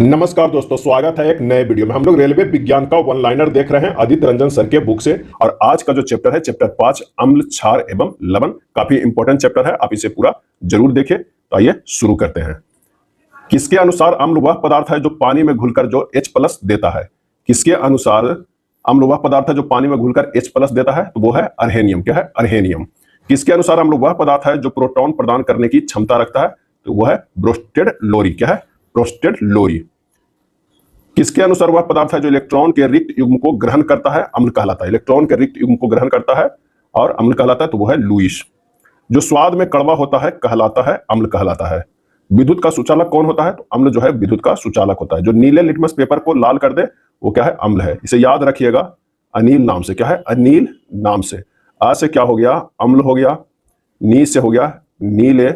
नमस्कार दोस्तों, स्वागत है एक नए वीडियो में। हम लोग रेलवे विज्ञान का वन लाइनर देख रहे हैं आदित्य रंजन सर के बुक से। और आज का जो चैप्टर है चैप्टर 5 अम्ल, क्षार एवं लवण, काफी इंपॉर्टेंट चैप्टर है। आप इसे पूरा जरूर देखें। तो आइए शुरू करते हैं। किसके अनुसार अम्ल वह पदार्थ है जो पानी में घुलकर जो H+ देता है? किसके अनुसार अम्ल वह पदार्थ है जो पानी में घुलकर H+ देता है? तो वो है अर्हेनियम। क्या है? अर्हेनियम। किसके अनुसार अम्ल वह पदार्थ है जो प्रोटॉन प्रदान करने की क्षमता रखता है? तो वो है ब्रोस्टेड लोरी। क्या है? ब्रोस्टेड लोरी। किसके अनुसार वह पदार्थ है जो इलेक्ट्रॉन के रिक्त युग्म को ग्रहण करता है? अम्ल कहलाता है। इलेक्ट्रॉन के रिक्त युग्म को ग्रहण करता है और अम्ल कहलाता है, तो वो है लुईस। जो स्वाद में कड़वा होता है कहलाता है अम्ल कहलाता है। विद्युत का सुचालक कौन होता है? तो अम्ल जो है विद्युत का सुचालक होता है। जो नीले लिटमस पेपर को लाल कर दे वो क्या है? अम्ल है। इसे याद रखिएगा अनिल नाम से। क्या है? अनिल नाम से। आ से क्या हो गया? अम्ल हो गया। नी से हो गया नीले।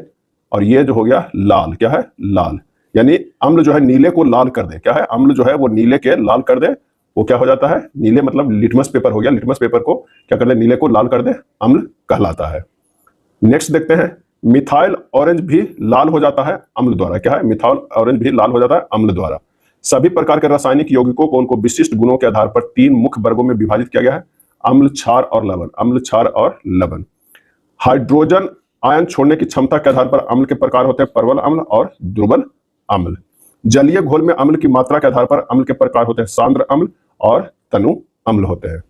और ये जो हो गया लाल। क्या है? लाल। यानी अम्ल जो है नीले को लाल कर दे। क्या है? अम्ल जो है वो नीले के लाल कर दे, वो क्या हो जाता है? नीले मतलब लिटमस पेपर हो गया। लिटमस पेपर को क्या कर दे? नीले को लाल कर दे, अम्ल कहलाता है। नेक्स्ट देखते हैं। मिथाइल ऑरेंज भी लाल हो जाता है अम्ल द्वारा। क्या है? मिथाइल ऑरेंज भी लाल हो जाता है अम्ल द्वारा। सभी प्रकार के रासायनिक यौगिकों को उनको विशिष्ट गुणों के आधार पर 3 मुख्य वर्गों में विभाजित किया गया है। अम्ल, क्षार और लवण। अम्ल, क्षार और लवण। हाइड्रोजन आयन छोड़ने की क्षमता के आधार पर अम्ल के प्रकार होते हैं प्रबल अम्ल और दुर्बल अम्ल। जलीय घोल में अम्ल की मात्रा के आधार पर अम्ल के प्रकार होते हैं सांद्र अम्ल और तनु अम्ल होते हैं।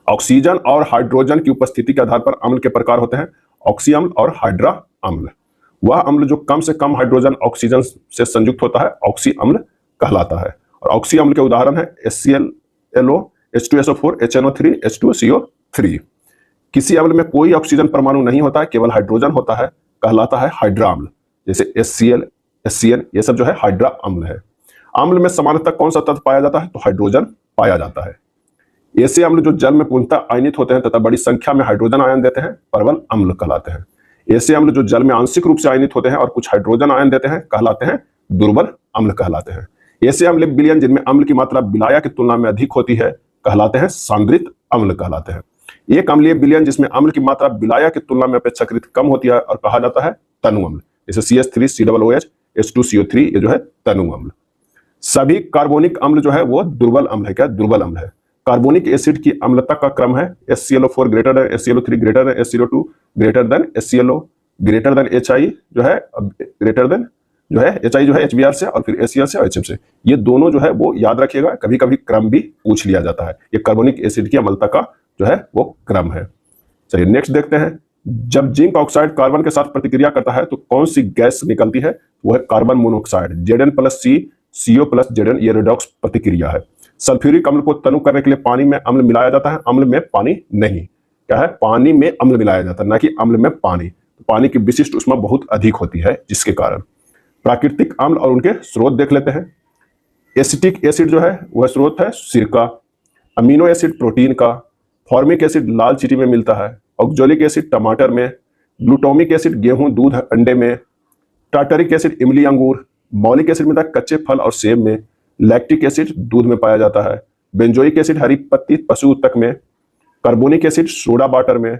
ऑक्सीजन और हाइड्रोजन की उपस्थिति के आधार पर अम्ल के प्रकार होते हैं ऑक्सी अम्ल और हाइड्रा अम्ल। वह अम्ल जो कम से कम हाइड्रोजन ऑक्सीजन से संयुक्त होता है ऑक्सी अम्ल कहलाता है। और ऑक्सी अम्ल के उदाहरण है HClO, H2SO4, HNO3, H2CO3। किसी अम्ल में कोई ऑक्सीजन परमाणु नहीं होता है, केवल हाइड्रोजन होता है, कहलाता है हाइड्रा अम्ल। जैसे HCl, HCN, ये सब जो है हाइड्रा अम्ल है। अम्ल में सामान्यतः कौन सा तत्व पाया जाता है? तो हाइड्रोजन पाया जाता है। ऐसे अम्ल जो जल में पूर्णतः आयनित होते हैं तथा बड़ी संख्या में हाइड्रोजन आयन देते हैं प्रबल अम्ल कहलाते हैं। ऐसे अम्ल जो जल में आंशिक रूप से आयनित होते हैं और कुछ हाइड्रोजन आयन देते हैं कहलाते हैं दुर्बल अम्ल कहलाते हैं। ऐसे अम्ल विलयन जिनमें अम्ल की मात्रा विलाया की तुलना में अधिक होती है कहलाते हैं सांद्रित अम्ल कहलाते हैं। एक अम्लीय विलयन जिसमें अम्ल की मात्रा विलाया की तुलना में अपेक्षाकृत कम होती है और कहा जाता है तनु अम्ल। जैसे CH3COOH, H2CO3, ये जो है तनु अम्ल। सभी कार्बोनिक अम्ल जो है वो दुर्बल अम्ल है। क्या? दुर्बल अम्ल है। कार्बोनिक एसिड की अम्लता का क्रम है HClO4 greater than HClO3 greater than HClO2 greater than HClO greater than HI जो है ग्रेटर देन जो है HI जो है HBr से और फिर HCl से और HF से। ये दोनों जो है वो याद रखिएगा, कभी कभी क्रम भी पूछ लिया जाता है। ये कार्बोनिक एसिड की अम्लता का जो है वो क्रम है। चलिए नेक्स्ट देखते हैं। जब जिंक ऑक्साइड कार्बन के साथ प्रतिक्रिया करता है तो कौन सी गैस निकलती है? वो है कार्बन मोनोऑक्साइड। Zn+C CO+Zn, ये रिडॉक्स प्रतिक्रिया है। सल्फ्यूरिक अम्ल को तनु करने के लिए पानी में अम्ल मिलाया जाता है, अम्ल में पानी नहीं। क्या है? पानी में अम्ल मिलाया जाता है, ना कि अम्ल में पानी। तो पानी की विशिष्ट ऊष्मा बहुत अधिक होती है जिसके कारण। प्राकृतिक अम्ल और उनके स्रोत देख लेते हैं। एसिटिक एसिड जो है वह स्रोत है सिरका। अमीनो एसिड प्रोटीन का। फॉर्मिक एसिड लाल चींटी में मिलता है। ऑक्जेलिक एसिड टमाटर में। ग्लूटामिक एसिड गेहूं, दूध, अंडे में। टार्टरिक एसिड इमली, अंगूर। मौलिक एसिड मिलता है कच्चे फल और सेब में। लैक्टिक एसिड दूध में पाया जाता है। बेंजोइक एसिड हरी पत्ती पशु उत्तक में। कार्बोनिक एसिड सोडा वाटर में।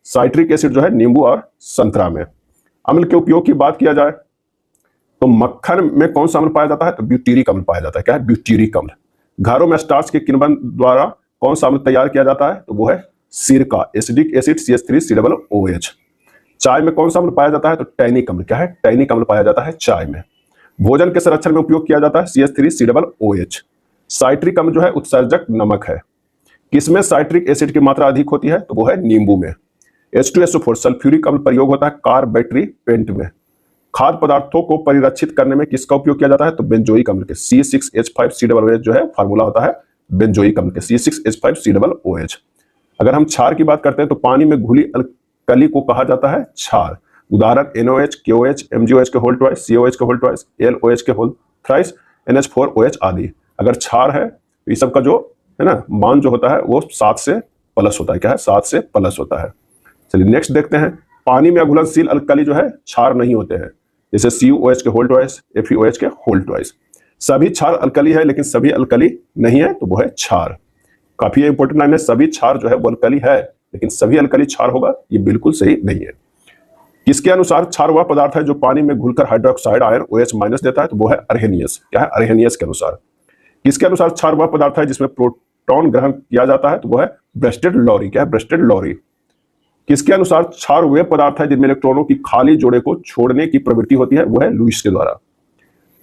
साइट्रिक एसिड जो है नींबू और संतरा में। अम्ल के उपयोग की बात किया जाए तो मक्खन में कौन सा अम्ल पाया जाता है? तो ब्यूटीरिक अम्ल पाया जाता है। क्या है? ब्यूटीरिक अम्ल। घरों में स्टार्च के किण्वन द्वारा कौन सा अम्ल तैयार किया जाता है? तो वो है सिरका, एसिडिक एसिड CH3COOH। चाय में कौन सा अम्ल पाया जाता है? तो टैनिक अम्ल। क्या है? टैनिक अम्ल पाया जाता है चाय में। भोजन के संरक्षण में उपयोग किया जाता है CH3COOH। साइट्रिक अम्ल जो है उत्सर्जक नमक है। किसमें साइट्रिक एसिड की मात्रा अधिक होती है? तो वो है नींबू में। H2SO4 सल्फ्यूरिक अम्ल प्रयोग होता है कार, बैटरी, पेंट में। खाद्य पदार्थों को परिरक्षित करने में किसका उपयोग किया जाता है? तो बेंजोइक अम्ल के। C6H5COOH जो है फार्मूला होता है बेंजोइक अम्ल के, C6H5COOH। अगर हम क्षार की बात करते हैं तो पानी में घुली अल्कली को कहा जाता है क्षार। उदाहरण NaOH, KOH, MgOH के होल ट्वाइस, COH के होल ट्वाइस, LOH के होल थ्राइस, NH4OH आदि। अगर क्षार है तो ये सब का जो है ना मान जो होता है वो 7 से प्लस होता है। क्या है? 7 से प्लस होता है। चलिए नेक्स्ट देखते हैं। पानी में अघुलनशील अल्कली जो है क्षार नहीं होते हैं। जैसे CuOH के होल ट्वाइस, FeOH के होल ट्वाइस। सभी क्षार अल्कली है लेकिन सभी अल्कली नहीं है, तो वो है क्षार। काफी इंपॉर्टेंट लाइन है। सभी क्षार जो है वो अल्कली है लेकिन सभी अल्कली क्षार होगा, ये बिल्कुल सही नहीं है। किसके अनुसार क्षार वह पदार्थ है जो पानी में घुलकर हाइड्रोक्साइड आयन OH माइनस देता है? तो वो है अर्हेनियस। क्या है? अर्हेनियस के अनुसार। किसके अनुसार क्षार वह पदार्थ है जिसमें प्रोटॉन ग्रहण किया जाता है? तो वो है ब्रेस्टेड लॉरी। क्या है? Bronsted Lowry. किसके अनुसार क्षार वे पदार्थ है जिनमें इलेक्ट्रॉनों की खाली जोड़े को छोड़ने की प्रवृत्ति होती है? वो है लुईस के द्वारा।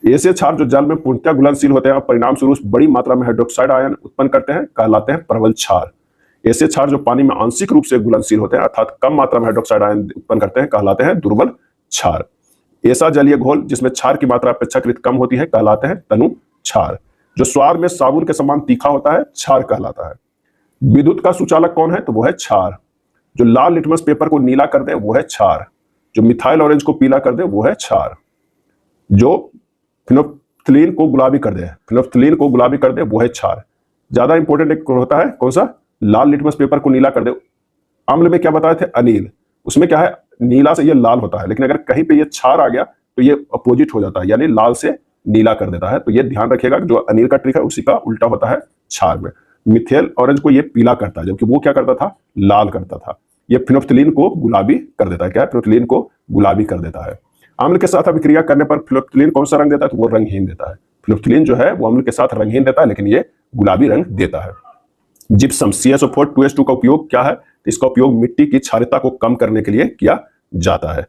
ऐसे क्षार जो जल में पूर्णतः घुलनशील होते हैं और परिणाम स्वरूप बड़ी मात्रा में हाइड्रोक्साइड आयन उत्पन्न करते हैं कहलाते हैं प्रबल क्षार। ऐसे क्षार जो पानी में आंशिक रूप से घुलनशील होते हैं अर्थात कम मात्रा में हाइड्रोक्साइड आयन उत्पन्न करते हैं कहलाते हैं दुर्बल क्षार। ऐसा जलीय घोल जिसमें क्षार की मात्रा अपेक्षाकृत कम होती है कहलाते हैं तनु क्षार। जो स्वाद में साबुन के समान तीखा होता है क्षार कहलाता है। विद्युत का सुचालक कौन है? तो वो है क्षार। जो लाल लिटमस पेपर को नीला कर दे वो है क्षार। जो मिथाइल ऑरेंज को पीला कर दे वो है क्षार। जो फिनोफ्थलीन को गुलाबी कर दे, फिनोफ्थलीन को गुलाबी कर दे वो है क्षार। ज्यादा इंपॉर्टेंट एक होता है कौन सा? लाल लिटमस पेपर को नीला कर दे। अम्ल में क्या बताए थे? अनील। उसमें क्या है? नीला से ये लाल होता है, लेकिन अगर कहीं पे ये क्षार आ गया तो ये अपोजिट हो जाता है, यानी लाल से नीला कर देता है। तो ये ध्यान रखिएगा जो अनील का ट्रिक है उसी का उल्टा होता है क्षार में। मिथेल ऑरेंज को ये पीला करता है जबकि वो क्या करता था? लाल करता था। ये फिनोफ्थलीन को गुलाबी कर देता है। क्या है? फिनोफ्थलीन को गुलाबी कर देता है। अम्ल के साथ अभिक्रिया करने पर फिनोफ्थलीन कौन सा रंग देता है? तो वो रंगहीन देता है। फिनोफ्थलीन जो है वो अम्ल के साथ रंगहीन देता है, लेकिन ये गुलाबी रंग देता है। जिप्सम CaSO4 2H2 का उपयोग क्या है? इसका उपयोग मिट्टी की क्षारता को कम करने के लिए किया जाता है।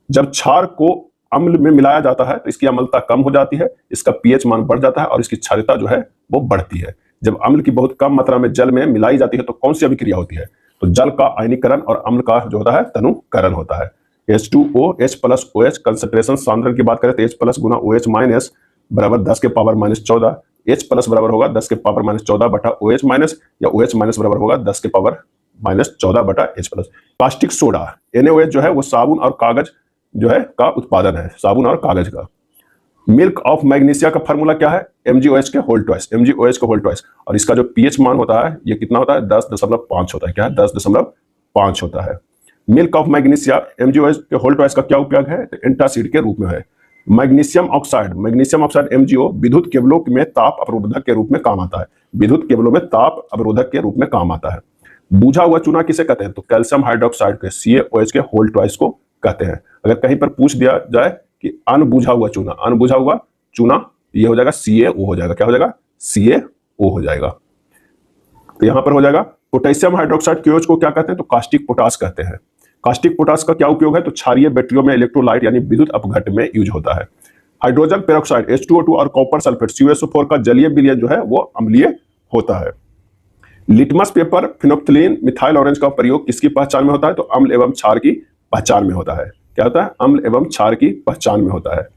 जब क्षार को अम्ल में मिलाया जाता है तो इसकी अम्लता कम हो जाती है, इसका pH मान बढ़ जाता है और इसकी क्षारता जो है वो बढ़ती है। जब अम्ल की बहुत कम मात्रा में जल में मिलाई जाती है तो कौन सी अभिक्रिया होती है? तो जल का आयनीकरण और अम्ल का जो होता है तनुकरण होता है। H2O H plus OH concentration सांद्रण की बात करें तो H प्लस गुना OH माइनस बराबर 10 के पावर -14। H प्लस बराबर होगा 10 के पावर -14 बटा OH माइनस, या OH माइनस बराबर होगा 10 के पावर -14 बटा H plus. Caustic soda NaOH जो है वो साबुन और कागज जो है का उत्पादन है, साबुन और कागज का। मिल्क ऑफ मैग्नीशिया का फार्मूला क्या है? MgOH के होल ट्वाइस, MgOH के होल ट्वाइस। और इसका जो pH मान होता है ये कितना होता है? 10.5 होता है। क्या है? 10.5 होता है। मिल्क ऑफ मैग्नीशिया MgOH के होल ट्वाइस का क्या उपयोग है? तो एंटासिड के रूप में है। मैग्नीशियम ऑक्साइड MgO विद्युत केबलों में ताप अवरोधक के रूप में काम आता है। विद्युत केबलों में ताप अवरोधक के रूप में काम आता है। बुझा हुआ चूना किसे कहते हैं? तो कैल्शियम हाइड्रोक्साइड के CaOH के होल ट्वाइस को कहते हैं। अगर कहीं पर पूछ दिया जाए कि अनबुझा हुआ चूना ये हो जाएगा CaO हो जाएगा। क्या हो जाएगा? CaO हो जाएगा। तो यहां पर हो जाएगा। पोटेशियम हाइड्रोक्साइड KOH को क्या कहते हैं? तो कास्टिक पोटास कहते हैं। कास्टिक पोटास का क्या उपयोग है? तो क्षारीय बैटरियों में इलेक्ट्रोलाइट यानी विद्युत अपघट्ट में यूज होता है। हाइड्रोजन पेरोक्साइड H2O2 और कॉपर सल्फेट CuSO4 का जलीय विलयन जो है वो अम्लीय होता है। Litmus paper, phenolphthalein, methyl orange का प्रयोग किसकी पहचान में होता है? तो अम्ल एवं क्षार की पहचान में होता है। क्या होता है? अम्ल एवं क्षार की पहचान में होता है।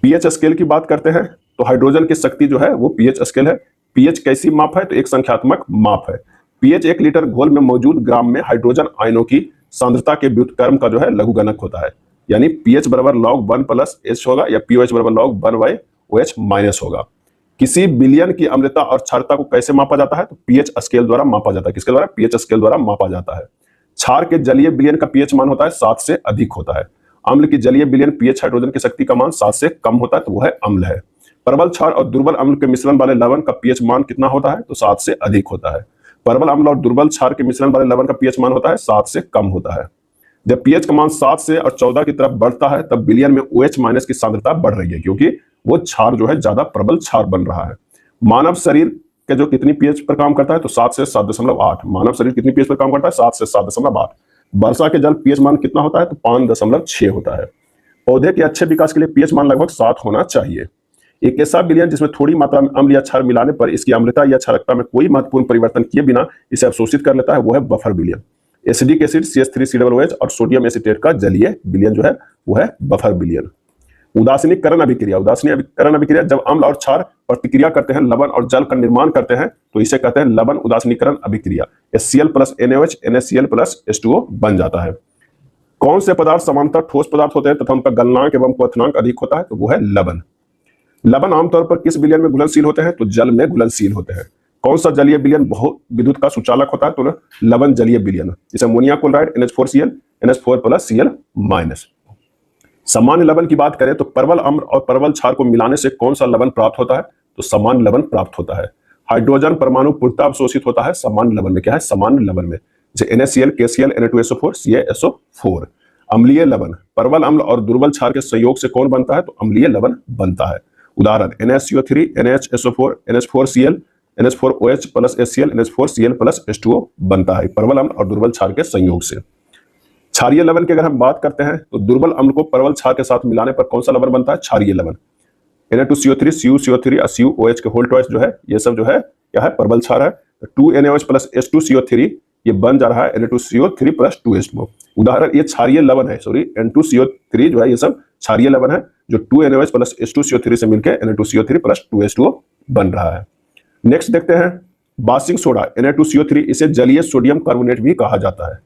pH स्केल की बात करते हैं तो हाइड्रोजन की शक्ति जो है वो pH स्केल है। pH कैसी माप है? तो एक संख्यात्मक माप है। pH 1 लीटर घोल में मौजूद ग्राम में हाइड्रोजन आयनों की सांद्रता के व्युत्क्रम का जो है लघुगणक होता है। यानी pH बराबर log 1 प्लस H होगा या pOH बराबर log 1 बाई OH माइनस होगा। किसी विलयन की अम्लता और क्षारता को कैसे मापा जाता है? तो pH स्केल द्वारा मापा जाता है। किसके द्वारा? pH स्केल द्वारा मापा जाता है। क्षार के जलीय विलयन का pH मान होता है 7 से अधिक होता है। अम्ल की जलीय विलयन pH हाइड्रोजन की शक्ति का मान 7 से कम होता है तो वह अम्ल है। प्रबल क्षार और दुर्बल अम्ल के मिश्रण वाले लवण का pH मान कितना होता है? तो 7 से अधिक होता है। प्रबल अम्ल और दुर्बल क्षार के मिश्रण वाले लवण का pH मान होता है 7 से कम होता है। जब pH का मान 7 से और 14 की तरफ बढ़ता है तब विलयन में OH माइनस की सांद्रता बढ़ रही है, क्योंकि वो क्षार जो है ज्यादा प्रबल क्षार बन रहा है। मानव शरीर के जो कितनी pH पर काम करता है? तो 7 से 7.8। मानव शरीर कितनी pH पर काम करता है? 7 से 7.8। वर्षा के जल pH मान कितना होता है? तो 5.6 होता है। पौधे के अच्छे विकास के लिए pH मान लगभग 7 होना चाहिए। एक ऐसा विलयन जिसमें थोड़ी मात्रा में अम्ल या क्षार मिलाने पर इसकी अम्लता या क्षारकता में कोई महत्वपूर्ण परिवर्तन किए बिना इसे अवशोषित कर लेता है वो है बफर विलयन। एसिडिक एसिड CH3COOH और सोडियम एसीटेट का जलीय विलयन जो है वो है बफर विलयन। उदासीनीकरण अभिक्रिया जब अम्ल और क्षार प्रतिक्रिया करते हैं, लवण और जल का निर्माण करते हैं तो इसे कहते हैं लवण उदासीनीकरण अभिक्रिया। HCl plus NaOH NaCl plus H2O बन जाता है। कौन से पदार्थ समानतः ठोस पदार्थ होते हैं तथा उनका गलनांक एवं क्वथनांक अधिक होता है? तो वो है लवण। लवण आमतौर पर किस विलयन में घुलनशील होते हैं? तो जल में घुलनशील होते हैं। कौन सा जलीय विलयन बहुत विद्युत का सुचालक होता है? तो लवण जलीय विलयन, जैसे ammonia chloride NH4Cl NH4 plus Cl minus. सामान्य लवण की बात करें तो प्रबल अम्ल और प्रबल क्षार को मिलाने से कौन सा लवण प्राप्त होता है? तो सामान्य लवण प्राप्त होता है। हाइड्रोजन परमाणु पूर्णतः अवशोषित होता है सामान्य लवण में। क्या है? सामान्य लवण में, जैसे NaCl KCl Na2SO4 CaSO4। अम्लीय लवण, परवल अम्ल और दुर्बल क्षार के संयोग से कौन बनता है? तो अम्लीय लवण बनता है। उदाहरण NaCO3, NaHSO4, NH4Cl, NH4OH plus HCl, NH4Cl plus H2O बनता है परवल अम्ल और दुर्बल क्षार के संयोग से। क्षारीय लवण की अगर हम बात करते हैं तो दुर्बल अम्ल को परवल क्षार के साथ मिलाने पर कौन सा लवण बनता है? क्षारीय लवण। Na2CO3, CuCO3 और CuOH के होल ट्वाइस जो है ये सब जो है क्या है? परवल क्षार है। 2NaOH प्लस H2CO3 ये बन जा रहा है Na2CO3 प्लस 2H2O। उदाहरण ये क्षारीय लवण है, सॉरी N2CO3 जो है ये सब क्षारीय लवण है जो 2NaOH प्लस H2CO3 से मिलकर Na2CO3 प्लस 2H2O बन रहा है। नेक्स्ट देखते हैं बासिंग सोडा Na2CO3, इसे जलीय सोडियम कार्बोनेट भी कहा जाता है।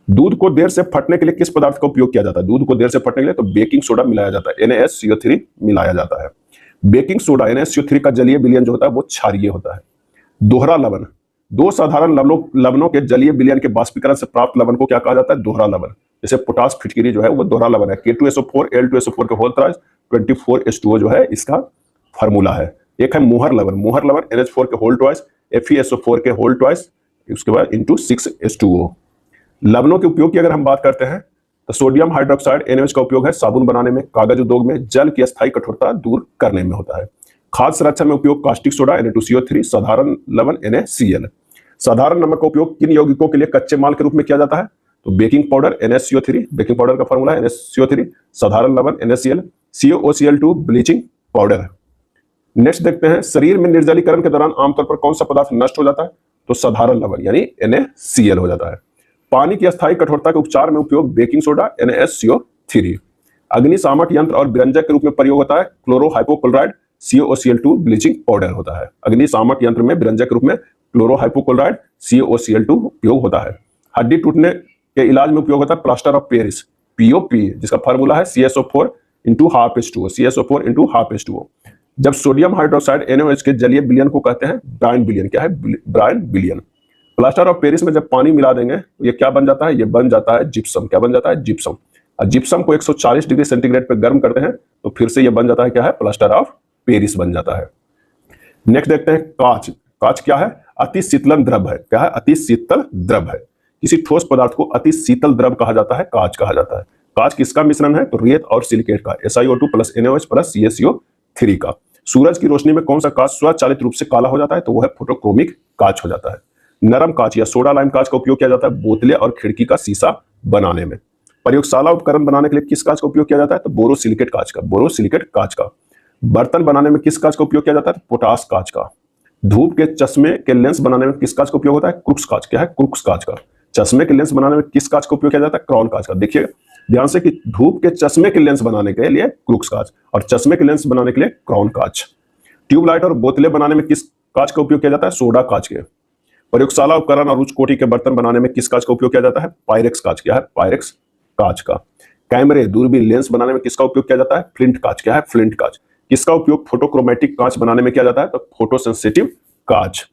दूध को देर से फटने के लिए किस पदार्थ का उपयोग किया जाता है? दूध को देर से फटने के लिए तो बेकिंग सोडा मिलाया जाता है, NaSCO3 मिलाया जाता है। बेकिंग सोडा NaSCO3 का जलीय विलयन जो होता है वो क्षारीय होता है। दोहरा लवण, दो साधारण लवणों के जलीय विलयन के बाष्पीकरण से प्राप्त लवण को क्या कहा जाता है? दोहरा लवण। जैसे पोटास फिटकिरी जो है वो दोहरा लवण है। K2SO4 Al2SO4 के होल ट्वाइस 24H2O जो है इसका फार्मूला है। एक है मोहर लवण, मोहर लवण NH4 के होल ट्वाइस FeSO4 के होल ट्वाइस उसके बाद इंटू 6H2O। लवणों के उपयोग की अगर हम बात करते हैं तो सोडियम हाइड्रोक्साइड NaOH का उपयोग है साबुन बनाने में, कागज उद्योग में, जल की अस्थायी कठोरता दूर करने में होता है। खाद्य संरक्षण में उपयोग कास्टिक सोडा Na2CO3, साधारण लवण NaCl। साधारण नमक का उपयोग किन यौगिकों के लिए कच्चे माल के रूप में किया जाता है? तो baking powder NaCO3, baking powder का फॉर्मूला है NaCO3, साधारण लवण NaCl, COCl2 bleaching powder. Next देखते हैं शरीर में निर्जलीकरण के दौरान आमतौर पर कौन सा पदार्थ नष्ट हो जाता है? तो साधारण लवण यानी NaCl हो जाता है। पानी की अस्थायी कठोरता के उपचार में उपयोग बेकिंग सोडा NaSCO3। अग्निशामक यंत्र और व्यंजक के रूप में प्रयोग होता है क्लोरोहाइपोक्लोराइड COCl2 ब्लीचिंग पाउडर होता है। अग्निशामक यंत्र में व्यंजक के रूप में क्लोरोहाइपोक्लोराइड COCl2 उपयोग होता है। हड्डी टूटने के इलाज में उपयोग होता है प्लास्टर ऑफ पेरिस POP, जिसका फार्मूला है CSO4 into half H2O, CSO4 into half H2O। जब सोडियम हाइड्रोक्साइड NaOH के जलीय विलयन को कहते हैं ब्रायन विलयन। क्या है? ब्रायन विलयन। प्लास्टर ऑफ पेरिस में जब पानी मिला देंगे तो ये क्या बन जाता है? ये बन जाता है जिप्सम। क्या बन जाता है? जिप्सम। और जिप्सम को 140 डिग्री सेंटीग्रेड पे गर्म करते हैं तो फिर से ये बन जाता है क्या है? प्लास्टर ऑफ पेरिस बन जाता है। नेक्स्ट देखते हैं कांच। कांच क्या है? अति शीतलन द्रव है। क्या है? अति शीतल द्रव है। किसी ठोस पदार्थ को अति शीतल द्रव कहा जाता है, कांच कहा जाता है। कांच किसका मिश्रण है? तो रेत और सिलिकेट का, SiO2 plus NaOH plus CaCO3 का। सूरज की रोशनी में कौन सा कांच स्वचालित रूप से काला हो जाता है? तो वह है फोटोक्रोमिक कांच हो जाता है। नरम कांच या सोडा लाइम कांच का उपयोग किया जाता है बोतलें और खिड़की का शीशा बनाने में। प्रयोगशाला उपकरण बनाने के लिए किस कांच का उपयोग किया जाता है? तो बोरोसिलिकेट कांच का, बोरोसिलिकेट कांच का। बर्तन बनाने में किस कांच का उपयोग किया जाता है? पोटास कांच का। धूप के चश्मे के लेंस बनाने में किस कांच का उपयोग होता है? क्रूक्स कांच। क्या है? क्रूक्स कांच का। चश्मे के लेंस बनाने में किस कांच का उपयोग किया जाता है? क्राउन कांच का। देखिए ध्यान से कि धूप के चश्मे के लेंस बनाने के लिए क्रूक्स कांच और चश्मे के लेंस बनाने के लिए क्राउन कांच। ट्यूबलाइट और बोतलें बनाने में किस कांच का उपयोग किया जाता है? सोडा कांच के। प्रयोगशाला उपकरण और उच्च कोटि के बर्तन बनाने में किस कांच का उपयोग किया जाता है? पायरेक्स कांच। क्या है? पायरेक्स कांच का। कैमरे, दूरबीन, लेंस बनाने में किसका उपयोग किया जाता है? फ्लिंट कांच। क्या है? फ्लिंट कांच। किसका उपयोग फोटोक्रोमेटिक कांच बनाने में किया जाता है? तो फोटोसेंसिटिव कांच।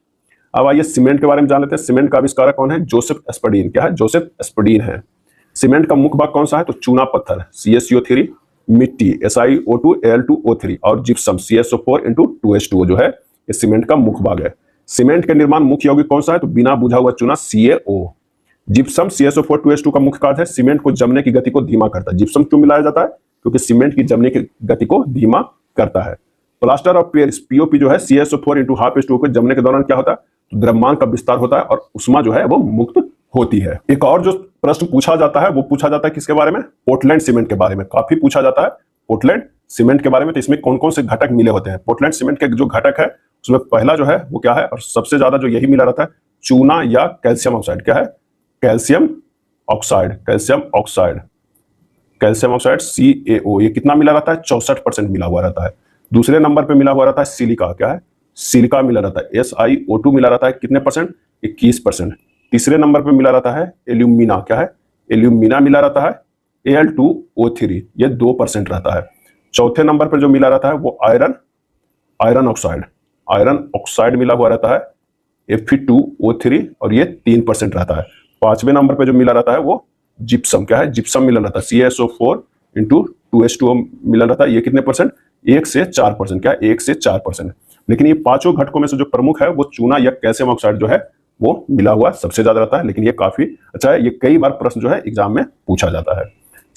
अब आइए सीमेंट के बारे में जान लेते हैं। सीमेंट का आविष्कारक कौन है? जोसेफ एस्पर्डीन। क्या है? जोसेफ एस्पर्डीन है। सीमेंट का मुख्य भाग कौन सा है? तो चूना पत्थर CaCO3, मिट्टी SiO2 Al2O3 और जिप्सम CSO4 इंटू 2H2O जो है ये सीमेंट का मुख्य भाग है। सीमेंट के निर्माण मुख्य यौगिक कौन सा है? तो बिना बुझा हुआ चूना CaO। जिप्सम CSO4 2H2 का मुख्य कार्य है सीमेंट को जमने की गति को धीमा करता है। जिप्सम क्यों मिलाया जाता है? क्योंकि सीमेंट की जमने की गति को धीमा करता है। प्लास्टर ऑफ पेरिस POP जो है CSO4 इंटू हाफ H2O को जमने के दौरान क्या होता है? तो द्रव्यमान का विस्तार होता है और उष्मा जो है वो मुक्त होती है। एक और जो प्रश्न पूछा जाता है वो पूछा जाता है किसके बारे में? पोर्टलैंड सीमेंट के बारे में काफी पूछा जाता है। पोर्टलैंड सीमेंट के बारे में तो इसमें कौन कौन से घटक मिले होते हैं? पोर्टलैंड सीमेंट के जो घटक है उसमें पहला जो है वो क्या है और सबसे ज्यादा जो यही मिला रहता है चूना या कैल्शियम ऑक्साइड। क्या है? Calcium oxide. Calcium oxide, calcium oxide CaO। ये कितना मिला रहता है? 64% मिला हुआ रहता है। दूसरे नंबर पे मिला हुआ रहता है सिलिका। क्या है? सिलिका मिला रहता है SiO2 मिला रहता है कितने परसेंट? 21%। तीसरे नंबर पे मिला रहता है एल्यूमिना। क्या है? एल्यूमिना मिला रहता है Al2O3 ये 2% रहता है। चौथे नंबर पर जो मिला रहता है वो आयरन ऑक्साइड, आयरन ऑक्साइड मिला हुआ रहता है Fe2O3 और ये 3% रहता है। पांचवें नंबर पे जो मिला रहता है वो जिप्सम। क्या है? जिप्सम मिला रहता है CaSO4 इंटू 2H2O मिला रहता है। ये कितने परसेंट? 1 से 4%। क्या? 1 से 4%। लेकिन ये पांचों घटकों में से जो प्रमुख है वो चूना या कैल्शियम ऑक्साइड जो है वो मिला हुआ सबसे ज्यादा रहता है। लेकिन ये काफी अच्छा है, ये कई बार प्रश्न जो है एग्जाम में पूछा जाता है।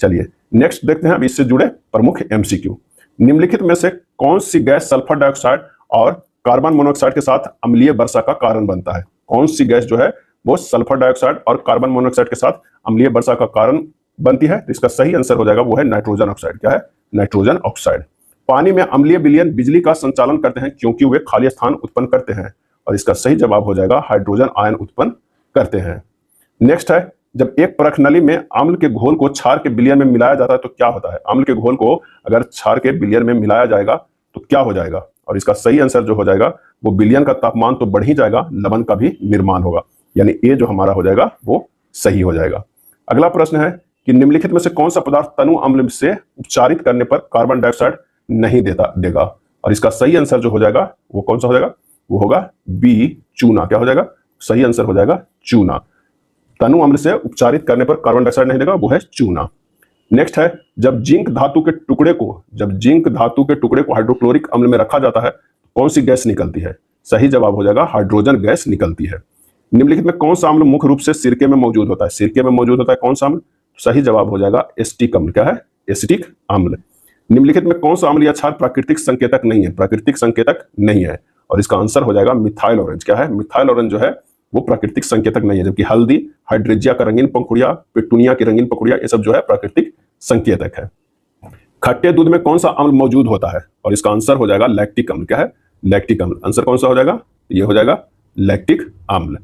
चलिए नेक्स्ट देखते हैं अब इससे जुड़े प्रमुख एमसीक्यू। निम्नलिखित में से कौन सी गैस सल्फर डाइऑक्साइड और कार्बन मोनोऑक्साइड के साथ अम्लीय वर्षा का कारण बनता है? कौन सी गैस जो है वो सल्फर डाइऑक्साइड और कार्बन मोनोऑक्साइड के साथ अम्लीय वर्षा का कारण बनती है? तो इसका सही आंसर हो जाएगा वो है नाइट्रोजन ऑक्साइड। क्या है? Nitrogen oxide. पानी में अम्लीय विलयन बिजली का संचालन करते हैं क्योंकि वे खाली स्थान उत्पन्न करते हैं, और इसका सही जवाब हो जाएगा हाइड्रोजन आयन उत्पन्न करते हैं। नेक्स्ट है, जब एक परख नली में अम्ल के घोल को क्षार के विलयन में मिलाया जाता है तो क्या होता है? अम्ल के घोल को अगर क्षार के विलयन में मिलाया जाएगा तो क्या हो जाएगा? और इसका सही आंसर जो हो जाएगा वो विलयन का तापमान तो बढ़ ही जाएगा, लवण का भी निर्माण होगा, यानी ए जो हमारा हो जाएगा वो सही हो जाएगा। अगला प्रश्न है कि निम्नलिखित में से कौन सा पदार्थ तनु अम्ल से उपचारित करने पर कार्बन डाइऑक्साइड नहीं देगा? और इसका सही आंसर जो हो जाएगा वो कौन सा हो जाएगा? वो होगा बी, चूना। क्या हो जाएगा? सही आंसर हो जाएगा चूना। तनु अम्ल से उपचारित करने पर कार्बन डाइऑक्साइड नहीं देगा, वो है चूना। नेक्स्ट है, जब जिंक धातु के टुकड़े को हाइड्रोक्लोरिक अम्ल में रखा जाता है कौन सी गैस निकलती है? सही जवाब हो जाएगा हाइड्रोजन गैस निकलती है। निम्नलिखित में कौन सा अम्ल मुख्य रूप से सिरके में मौजूद होता है? सिरके में मौजूद होता है कौन सा अम्ल? सही जवाब हो जाएगा एसिटिक अम्ल। क्या है? एसिटिक अम्ल। निम्नलिखित में कौन सा अम्ल या क्षार प्राकृतिक संकेतक नहीं है? प्राकृतिक संकेतक नहीं है, और इसका आंसर हो जाएगा मिथाइल ऑरेंज। क्या है? मिथाइल ऑरेंज जो है वो प्राकृतिक संकेतक नहीं है, जबकि हल्दी, हाइड्रेजिया का रंगीन पंखुड़िया, पेटूनिया की रंगीन पंखुड़िया, ये सब जो है प्राकृतिक संकेतक है। खट्टे दूध में कौन सा अम्ल मौजूद होता है? और इसका आंसर हो जाएगा लैक्टिक अम्ल। क्या है? लैक्टिक अम्ल। आंसर कौन सा हो जाएगा? ये हो जाएगा लैक्टिक अम्ल।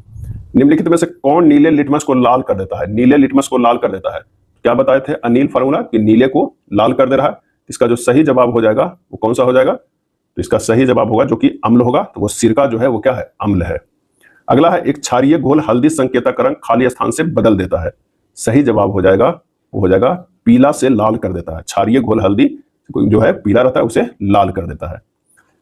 निम्नलिखित में से कौन नीले लिटमस को लाल कर देता है? नीले लिटमस को लाल कर देता है, क्या बताए थे अनिल फार्मूला कि नीले को लाल कर दे रहा है। इसका जो सही जवाब हो जाएगा वो कौन सा हो जाएगा? तो इसका सही जवाब होगा जो कि अम्ल होगा, तो वो सिरका जो है वो क्या है? अम्ल है। अगला है, एक क्षारीय घोल हल्दी संकेतक का रंग खाली स्थान से बदल देता है। सही जवाब हो जाएगा वो हो जाएगा पीला से लाल कर देता है। क्षारीय घोल हल्दी जो है पीला रहता है उसे लाल कर देता है।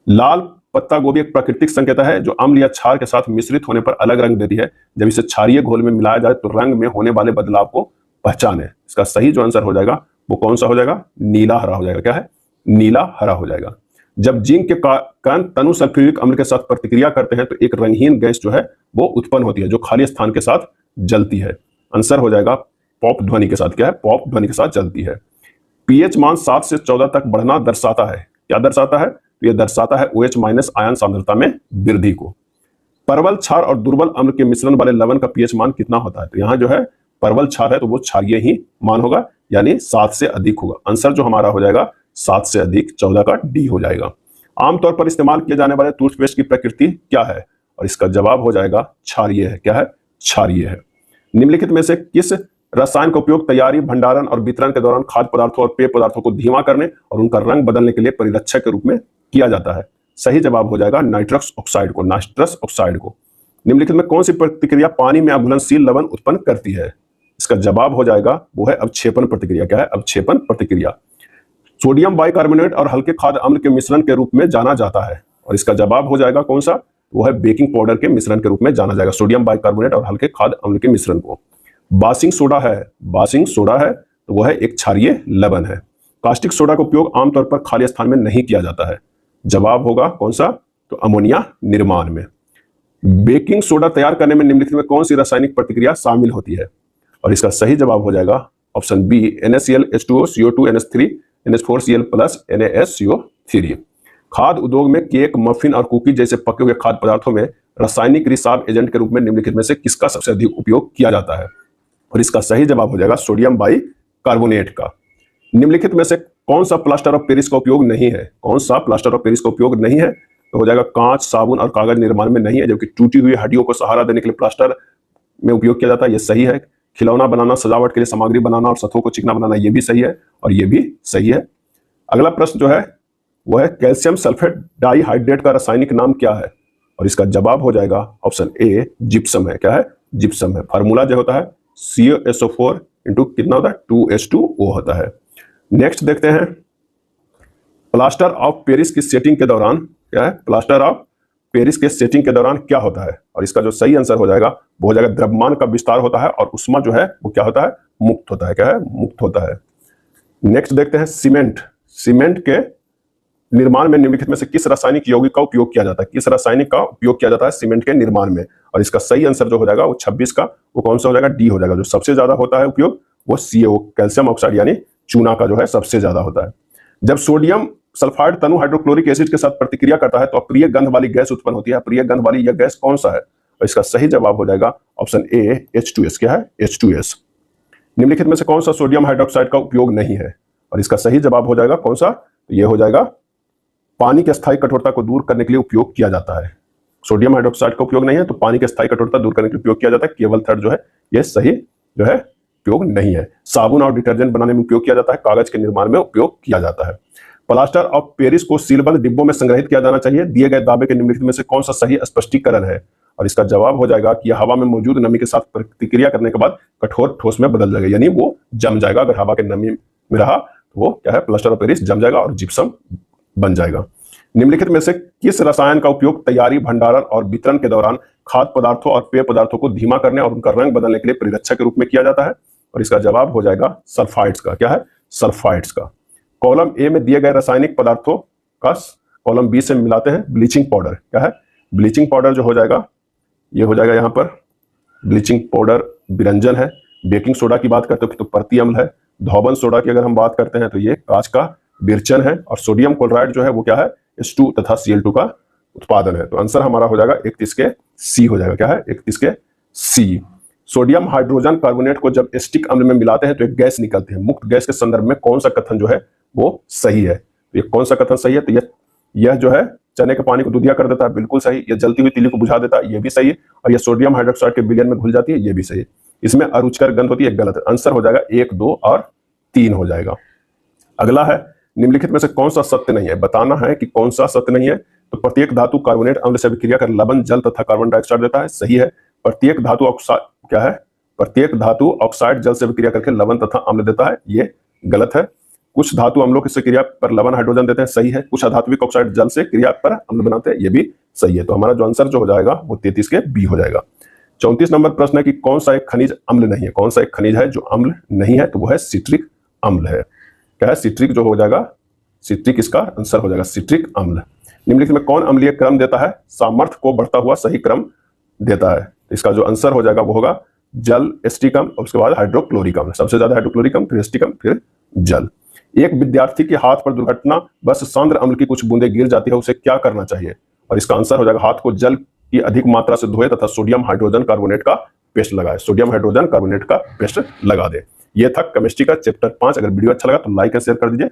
लाल पत्ता गोभी एक प्राकृतिक संकेतक है जो अम्ल या क्षार के साथ मिश्रित होने पर अलग रंग देती है। जब इसे क्षारीय घोल में मिलाया जाए तो रंग में होने वाले बदलाव को पहचाने। इसका सही जो आंसर हो जाएगा वो कौन सा हो जाएगा? नीला हरा हो जाएगा। क्या है? नीला हरा हो जाएगा। जब जिंक के कण तनु सल्फ्यूरिक अम्ल के साथ प्रतिक्रिया करते हैं तो एक रंगहीन गैस जो है वो उत्पन्न होती है जो खाली स्थान के साथ जलती है। आंसर हो जाएगा पॉप ध्वनि के साथ। क्या है? पॉप ध्वनि के साथ जलती है। पीएच मान 7 से 14 तक बढ़ना दर्शाता है, क्या दर्शाता है? तो यह दर्शाता है OH- आयन सांद्रता में वृद्धि को। परवल, क्षार और दुर्बल अम्ल के मिश्रण वाले लवण का पीएच मान कितना होता है? तो यहाँ जो है परवल क्षार है तो वो क्षारीय ही मान होगा, यानी 7 से अधिक होगा। आंसर जो हमारा हो जाएगा 7 से अधिक, 14 का डी हो जाएगा। आमतौर पर इस्तेमाल किए जाने वाले टूथपेस्ट की प्रकृति क्या है? और इसका जवाब हो जाएगा क्षारीय है। क्या है? क्षारीय है। निम्नलिखित में से किस रसायन का उपयोग तैयारी, भंडारण और वितरण के दौरान खाद्य पदार्थों और पेय पदार्थों को धीमा करने और उनका रंग बदलने के लिए परिरक्षक के रूप में किया जाता है? सही जवाब हो जाएगा नाइट्रस ऑक्साइड को। निम्नलिखित में कौन सी प्रतिक्रिया पानी में अघुलनशील लवण उत्पन्न करती है? इसका जवाब हो जाएगा वो है अवक्षेपण प्रतिक्रिया। क्या है? अवक्षेपण प्रतिक्रिया। सोडियम बाइकार्बोनेट और हल्के खाद्य अम्ल के मिश्रण के रूप में जाना जाता है, और इसका जवाब हो जाएगा कौन सा? वो है बेकिंग पाउडर के मिश्रण के रूप में जाना जाएगा, सोडियम बाइकार्बोनेट और हल्के खाद्य अम्ल के मिश्रण को। बासिंग सोडा है तो वह है एक क्षारीय लवण है। कास्टिक सोडा का उपयोग आमतौर पर खाली स्थान में नहीं किया जाता है। जवाब होगा कौन सा? तो अमोनिया निर्माण में। बेकिंग सोडा तैयार करने में निम्नलिखित में कौन सी रासायनिक प्रतिक्रिया शामिल होती है? और इसका सही जवाब हो जाएगा option B, NaCl H2O CO2 NH3 NH4Cl plus NaSCO3। खाद्य उद्योग में केक, मफिन और कुकी जैसे पके हुए खाद्य पदार्थों में रासायनिक रिसाव एजेंट के रूप में निम्नलिखित में से किसका सबसे अधिक उपयोग किया जाता है? और इसका सही जवाब हो जाएगा सोडियम बाइकार्बोनेट का। निम्नलिखित में से कौन सा प्लास्टर ऑफ पेरिस का उपयोग नहीं है? कौन सा प्लास्टर ऑफ पेरिस का उपयोग नहीं है? तो हो जाएगा कांच, साबुन और कागज निर्माण में नहीं है, जबकि टूटी हुई हड्डियों को सहारा देने के लिए प्लास्टर में उपयोग किया जाता है, यह सही है। खिलौना बनाना, सजावट के लिए सामग्री बनाना और सतहों को चिकना बनाना, यह भी सही है और यह भी सही है। अगला प्रश्न जो है वह है कैल्शियम सल्फेट डाइहाइड्रेट का रासायनिक नाम क्या है? और इसका जवाब हो जाएगा ऑप्शन ए, जिप्सम है। क्या है? जिप्सम है। फार्मूला जो होता है CaSO4 इंटू कितना होता है? 2H2O होता है। नेक्स्ट देखते हैं, प्लास्टर ऑफ पेरिस की सेटिंग के दौरान क्या है? प्लास्टर ऑफ पेरिस के सेटिंग के दौरान क्या होता है? और इसका जो सही आंसर हो जाएगा वो हो जाएगा द्रव्यमान का विस्तार होता है और उष्मा जो है वो क्या होता है? मुक्त होता है। क्या है? मुक्त होता है। नेक्स्ट देखते हैं सीमेंट के निर्माण में निम्नलिखित में से किस रासायनिक यौगिक का उपयोग किया जाता है? किस रासायनिक का उपयोग किया जाता है सीमेंट के निर्माण में? और इसका सही आंसर जो हो जाएगा वो 26 का वो कौन सा हो जाएगा? डी हो जाएगा। जो सबसे ज्यादा होता है उपयोग वो CaO कैल्शियम ऑक्साइड यानी चूना का जो है सबसे ज्यादा होता है। जब सोडियम सल्फाइड तनु हाइड्रोक्लोरिक एसिड के साथ प्रतिक्रिया करता है तो अप्रिय गंध वाली गैस उत्पन्न होती है। अप्रिय गंध वाली यह गैस कौन सा है? और इसका सही जवाब हो जाएगा ऑप्शन ए H2S। क्या है? H2S। निम्नलिखित में से कौन सा सोडियम हाइड्रोक्साइड का उपयोग नहीं है? और इसका सही जवाब हो जाएगा कौन सा? तो यह हो जाएगा पानी की स्थायी कठोरता को दूर करने के लिए उपयोग किया जाता है। सोडियम हाइड्रोक्साइड का उपयोग नहीं है तो पानी की स्थायी कठोरता दूर करने के लिए उपयोग किया जाता है। केवल थर्ड जो है यह सही जो है उपयोग नहीं है। साबुन और डिटर्जेंट बनाने में उपयोग किया जाता है। कागज के निर्माण में उपयोग किया जाता है। प्लास्टर ऑफ पेरिस को सीलबंद डिब्बों में संग्रहित किया जाना चाहिए। दिए गए दावे के निम्नलिखित में से कौन सा सही स्पष्टीकरण है? और इसका जवाब हो जाएगा कि यह हवा में मौजूद नमी के साथ प्रतिक्रिया करने के बाद कठोर ठोस में बदल जाएगा, यानी वो जम जाएगा। अगर हवा के नमी में रहा तो वो क्या है? प्लास्टर ऑफ पेरिस जम जाएगा और जिप्सम बन जाएगा। निम्नलिखित में से किस रसायन का उपयोग तैयारी, भंडारण और वितरण के दौरान खाद्य पदार्थों और पेय पदार्थों को धीमा करने और उनका रंग बदलने के लिए परिरक्षा के रूप में किया जाता है? और इसका जवाब हो जाएगा सल्फाइड्स का। क्या है? सल्फाइड्स का। कॉलम ए में दिए गए रासायनिक पदार्थों का कॉलम बी से मिलाते हैं ब्लीचिंग पाउडर। क्या है? ब्लीचिंग पाउडर जो हो जाएगा ये हो जाएगा यहाँ पर ब्लीचिंग पाउडर विरंजन है। बेकिंग सोडा की बात करते हो तो परती अम्ल है। धौबन सोडा की अगर हम बात करते हैं तो ये कांच का बिरचन है। और सोडियम क्लोराइड जो है वो क्या है? H2 तथा Cl2 का उत्पादन है। तो आंसर हमारा हो जाएगा 31 के सी हो जाएगा। क्या है? 31 के सी। सोडियम हाइड्रोजन कार्बोनेट को जब एसिटिक अम्ल में मिलाते हैं तो एक गैस निकलती है। मुक्त गैस के संदर्भ में कौन सा कथन जो है वो सही है? तो ये कौन सा कथन सही है? तो यह जो है चने के पानी को दूधिया कर देता है, बिल्कुल सही। यह जलती हुई तीली को बुझा देता है, ये भी सही है। और यह सोडियम हाइड्रोक्साइड के विलयन में घुल जाती है, ये भी सही है। इसमें अरुचिकर गंध होती है, गलत है। आंसर हो जाएगा 1, 2 और 3 हो जाएगा। अगला है निम्नलिखित में से कौन सा सत्य नहीं है? बताना है कि कौन सा सत्य नहीं है। तो प्रत्येक धातु कार्बोनेट अम्ल से अभिक्रिया कर लवण, जल तथा कार्बन डाइऑक्साइड देता है, सही है। प्रत्येक धातु ऑक्साइड क्या है? प्रत्येक धातु ऑक्साइड जल से अभिक्रिया करके लवण तथा अम्ल देता है, ये गलत है। कुछ धातु अम्लों की क्रिया पर लवण हाइड्रोजन देते हैं, सही है। कुछ अधात्विक ऑक्साइड जल से क्रिया पर अम्ल बनाते हैं, ये भी सही है। तो हमारा जो आंसर जो हो जाएगा वो 33 के बी हो जाएगा। 34 नंबर प्रश्न है कि कौन सा एक खनिज अम्ल नहीं है? कौन सा एक खनिज है जो अम्ल नहीं है? तो वो है सिट्रिक अम्ल है। क्या है? सिट्रिक जो हो जाएगा, सिट्रिक इसका आंसर हो जाएगा सिट्रिक अम्ल। निम्नलिखित में कौन अम्लीय क्रम देता है? सामर्थ्य को बढ़ता हुआ सही क्रम देता है। इसका जो आंसर हो जाएगा वो होगा जल, एसिटिक अम्ल और उसके बाद हाइड्रोक्लोरिक अम्ल। सबसे ज्यादा हाइड्रोक्लोरिक अम्ल, फिर एसिटिक अम्ल, फिर जल। एक विद्यार्थी के हाथ पर दुर्घटना बस सांद्र अम्ल की कुछ बूंदें गिर जाती है, उसे क्या करना चाहिए? और इसका आंसर हो जाएगा हाथ को जल की अधिक मात्रा से धोए तथा सोडियम हाइड्रोजन कार्बोनेट का पेस्ट लगाए। सोडियम हाइड्रोजन कार्बोनेट का पेस्ट लगा दे। ये था केमिस्ट्री का चैप्टर 5। अगर वीडियो अच्छा लगा तो लाइक एंड शेयर कर दीजिए।